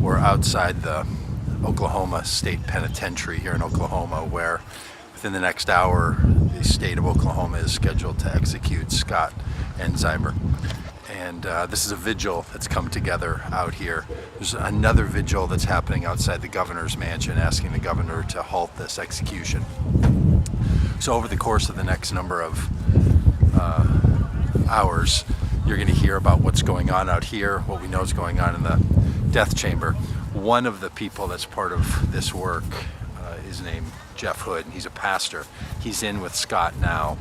We're outside the Oklahoma State Penitentiary here in Oklahoma, where within the next hour the state of Oklahoma is scheduled to execute Scott Eizember. And this is a vigil that's come together out here. There's another vigil that's happening outside the governor's mansion, asking the governor to halt this execution. So over the course of the next number of hours, you're going to hear about what's going on out here, what we know is going on in the death chamber. One of the people that's part of this work is named Jeff Hood, and he's a pastor. He's in with Scott now.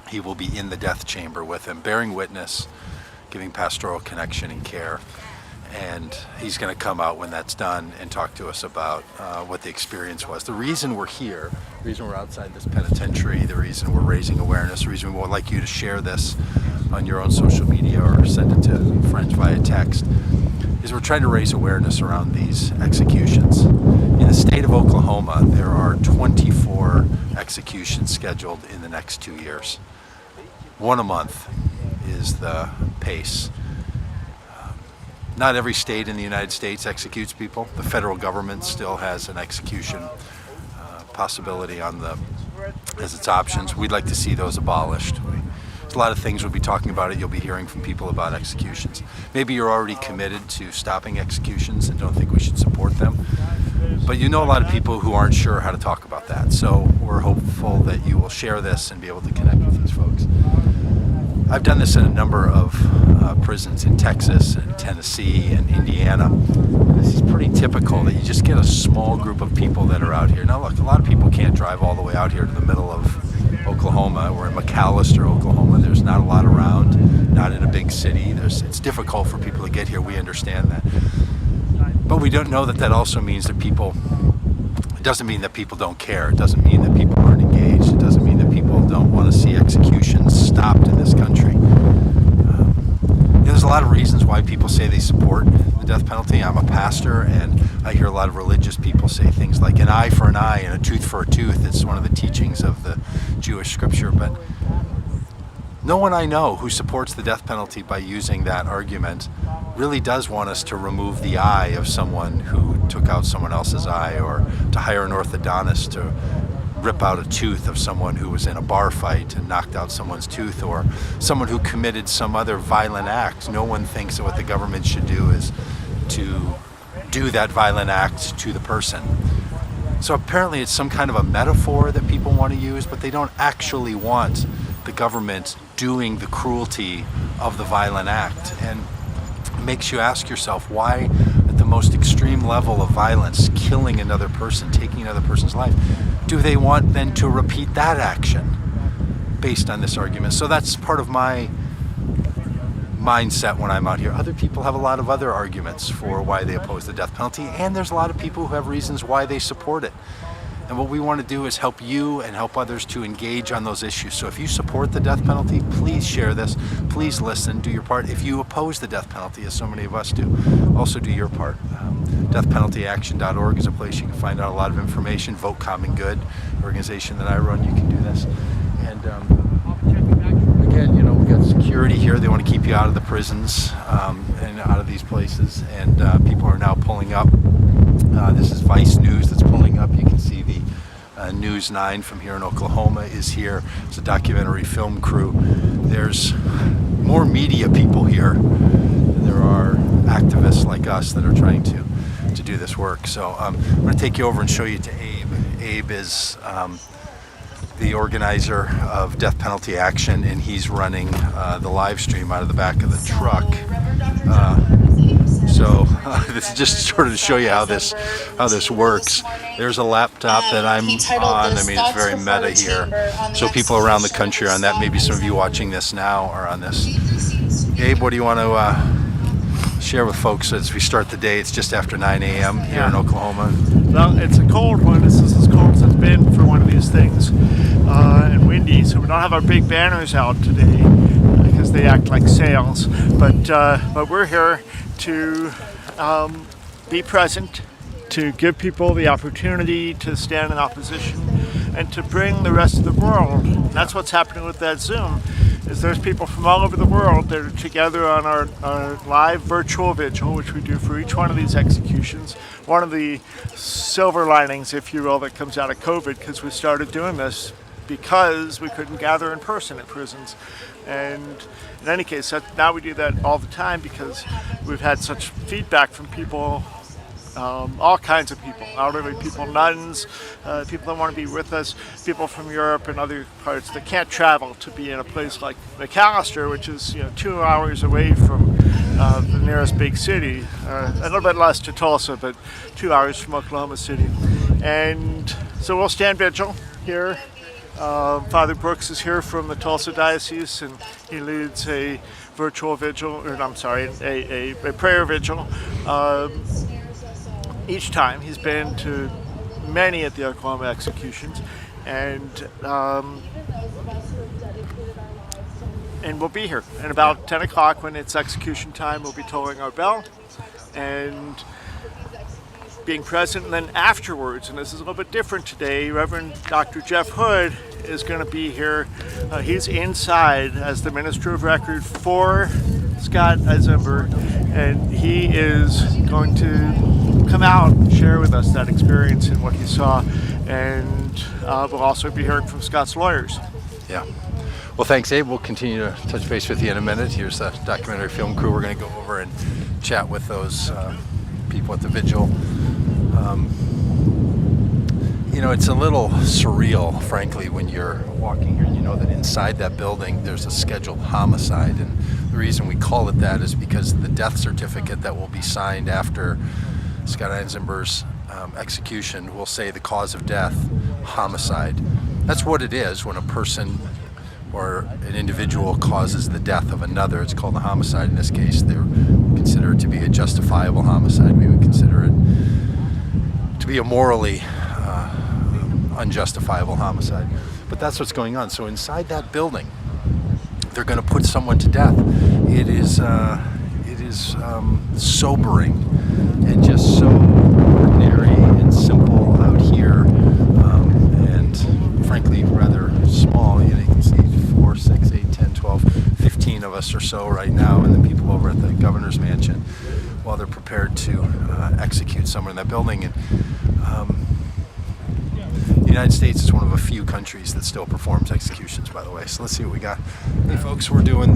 He will be in the death chamber with him, bearing witness, giving pastoral connection and care. And he's going to come out when that's done and talk to us about what the experience was. The reason we're here, the reason we're outside this penitentiary, the reason we're raising awareness, the reason we would like you to share this on your own social media or send it to friends via text, is we're trying to raise awareness around these executions. In the state of Oklahoma, there are 24 executions scheduled in the next 2 years. One a month is the pace. Not every state in the United States executes people. The federal government still has an execution possibility as its options. We'd like to see those abolished. There's a lot of things we'll be talking about it. You'll be hearing from people about executions. Maybe you're already committed to stopping executions and don't think we should support them. But you know a lot of people who aren't sure how to talk about that. So we're hopeful that you will share this and be able to connect with these folks. I've done this in a number of prisons in Texas and Tennessee and Indiana. This is pretty typical that you just get a small group of people that are out here. Now look, a lot of people can't drive all the way out here to the middle of Oklahoma. We're in McAlester, Oklahoma. There's not a lot around, not in a big city. It's difficult for people to get here. We understand that. But we don't know that that also means that it doesn't mean that people don't care. It doesn't mean that people aren't engaged. It doesn't mean that people don't want to see executions stopped in this country. There's a lot of reasons why people say they support the death penalty. I'm a pastor, and I hear a lot of religious people say things like an eye for an eye and a tooth for a tooth. It's one of the teachings of the Jewish scripture. But no one I know who supports the death penalty by using that argument really does want us to remove the eye of someone who took out someone else's eye, or to hire an orthodontist to rip out a tooth of someone who was in a bar fight and knocked out someone's tooth, or someone who committed some other violent act. No one thinks that what the government should do is to do that violent act to the person. So apparently it's some kind of a metaphor that people want to use, but they don't actually want the government doing the cruelty of the violent act. And it makes you ask yourself, why at the most extreme level of violence, killing another person, taking another person's life, do they want then to repeat that action based on this argument? So that's part of my mindset when I'm out here. Other people have a lot of other arguments for why they oppose the death penalty, and there's a lot of people who have reasons why they support it. And what we want to do is help you and help others to engage on those issues. So if you support the death penalty, please share this. Please listen, do your part. If you oppose the death penalty, as so many of us do, also do your part. Deathpenaltyaction.org is a place you can find out a lot of information. Vote Common Good, organization that I run, you can do this. And again, we've got security here. They want to keep you out of the prisons and out of these places. And people are now pulling up. This is Vice News that's pulling up. You can see the News 9 from here in Oklahoma is here. It's a documentary film crew. There's more media people here than there are activists like us that are trying to do this work. So I'm going to take you over and show you to Abe. Abe is the organizer of Death Penalty Action, and he's running the live stream out of the back of the truck. So this is just sort of to show you how this works. There's a laptop that I'm on. I mean, it's very meta here. So people around the country are on that. Maybe some of you watching this now are on this. Abe, what do you want to share with folks as we start the day? It's just after 9 a.m. here in Oklahoma. Well, it's a cold one. This is as cold as it's been for one of these things, and windy. So we don't have our big banners out today because they act like sails. But we're here to be present to give people the opportunity to stand in opposition and to bring the rest of the world. And that's what's happening with that Zoom, is there's people from all over the world that are together on our live virtual vigil, which we do for each one of these executions. One of the silver linings, if you will, that comes out of COVID, because we started doing this because we couldn't gather in person at prisons. And in any case, now we do that all the time because we've had such feedback from people, all kinds of people, elderly people, nuns, people that want to be with us, people from Europe and other parts that can't travel to be in a place like McAlester, which is 2 hours away from the nearest big city, a little bit less to Tulsa, but 2 hours from Oklahoma City. And so we'll stand vigil here. Father Brooks is here from the Tulsa Diocese, and he leads a virtual vigil, a prayer vigil. Each time he's been to many at the Oklahoma executions, and we'll be here. And about 10 o'clock when it's execution time, we'll be tolling our bell and being present. And then afterwards, and this is a little bit different today, Reverend Dr. Jeff Hood is going to be here. He's inside as the minister of record for Scott Eizember, and he is going to come out and share with us that experience and what he saw. And we'll also be hearing from Scott's lawyers. Yeah. Well, thanks, Abe. We'll continue to touch base with you in a minute. Here's the documentary film crew. We're going to go over and chat with those people at the vigil. It's a little surreal, frankly, when you're walking here. You know that inside that building there's a scheduled homicide, and the reason we call it that is because the death certificate that will be signed after Scott Eizember's execution will say the cause of death, homicide. That's what it is when a person or an individual causes the death of another. It's called a homicide. In this case, they're considered to be a justifiable homicide. We would consider it to be a morally unjustifiable homicide. But that's what's going on. So inside that building, they're going to put someone to death. It is sobering and just so ordinary and simple out here, and frankly rather small. You can see 4, 6, 8, 10, 12, 15 of us or so right now, and the people over at the governor's mansion while they're prepared to execute someone in that building. And the United States is one of a few countries that still performs executions, by the way. So let's see what we got. Hey folks, we're doing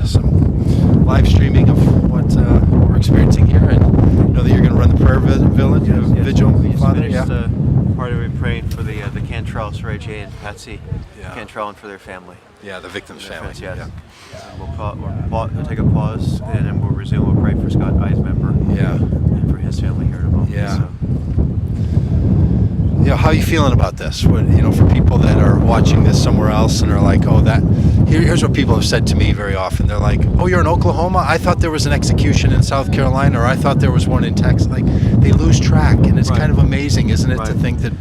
some live streaming of what we're experiencing here, and know that you're going to run the prayer vigil, Father. Finished, part of it praying for the Cantrells, Ray J and Patsy Cantrell, and for their family. Yeah, the victim's family. Friends, yes. Yeah. And we'll take a pause, and then we'll resume. We'll pray for Scott Eizember. Yeah. And for his family here in a moment. Yeah. So. How are you feeling about this? What, for people that are watching this somewhere else and are like, here's what people have said to me very often. They're like, oh, you're in Oklahoma? I thought there was an execution in South Carolina, or I thought there was one in Texas. Like, they lose track, and it's kind of amazing, isn't it, to think that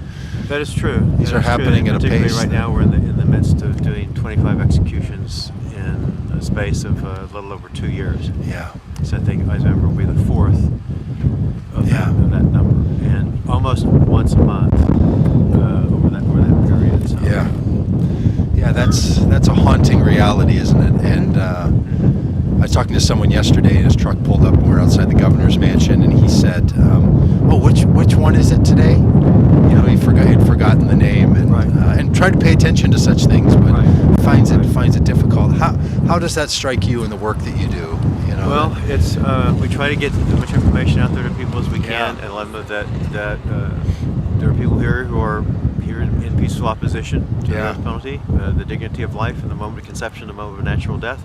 that is true. These are happening at a pace. Right now, we're in the midst of doing 25 executions in a space of a little over 2 years. Yeah. So I think Eizember will be the fourth of that number, and almost once a month over that period. So. Yeah, that's a haunting reality, isn't it? And I was talking to someone yesterday, and his truck pulled up. We're outside the governor's mansion, and he said, "Oh, which one is it today?" He'd forgotten the name, and tried to pay attention to such things, but finds it difficult. How does that strike you in the work that you do? Well, it's we try to get as much information out there to people as we can, and let them know that there are people here who are here in peaceful opposition to the death penalty, the dignity of life, and the moment of conception, the moment of natural death.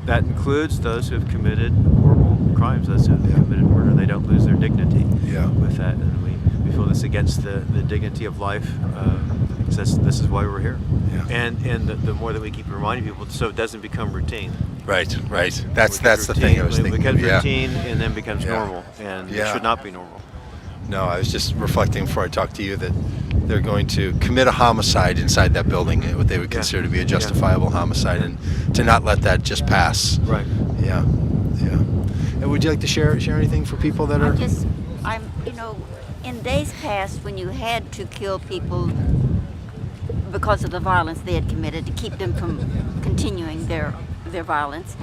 That includes those who have committed horrible crimes, those who have committed murder. They don't lose their dignity with that, and we feel this against the dignity of life. Because this is why we're here, and the more that we keep reminding people, so it doesn't become routine. Right. That's the thing I was thinking. It becomes routine and then becomes normal, and it should not be normal. No, I was just reflecting before I talked to you that they're going to commit a homicide inside that building, what they would consider to be a justifiable homicide, and to not let that just pass. Right. Yeah. And would you like to share anything for people that are? in days past when you had to kill people because of the violence they had committed to keep them from continuing their violence,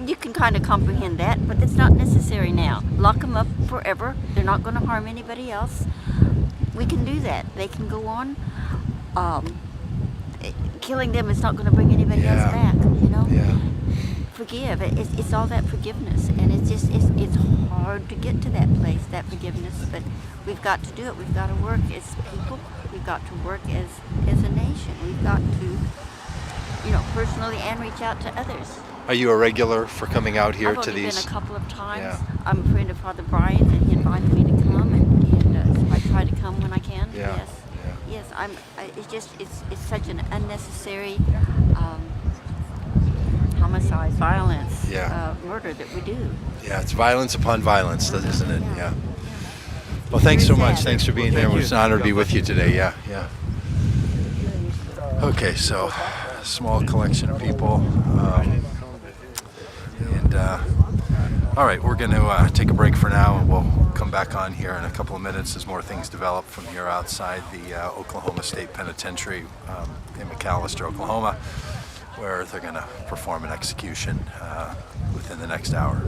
you can kind of comprehend that, but it's not necessary now. Lock them up forever. They're not going to harm anybody else. We can do that. They can go on. Killing them is not going to bring anybody else back, Yeah. Forgive. It's all that forgiveness, and it's hard to get to that place, that forgiveness, but we've got to do it. We've got to work as people. We've got to work as a nation. We've got to, personally and reach out to others. Are you a regular for coming out here I've to only these? been a couple of times. Yeah. I'm a friend of Father Brian's, and he invited me to come, and so I try to come when I can. Yeah. Yes. Yes. It's such an unnecessary homicide, violence, murder that we do. Yeah, it's violence upon violence, isn't it? Yeah. Well, thanks so much. Thanks for being here. It was an honor to be with you today. Yeah. Okay, so small collection of people. All right, we're going to take a break for now, and we'll come back on here in a couple of minutes as more things develop from here outside the Oklahoma State Penitentiary in McAlester, Oklahoma, where they're going to perform an execution within the next hour.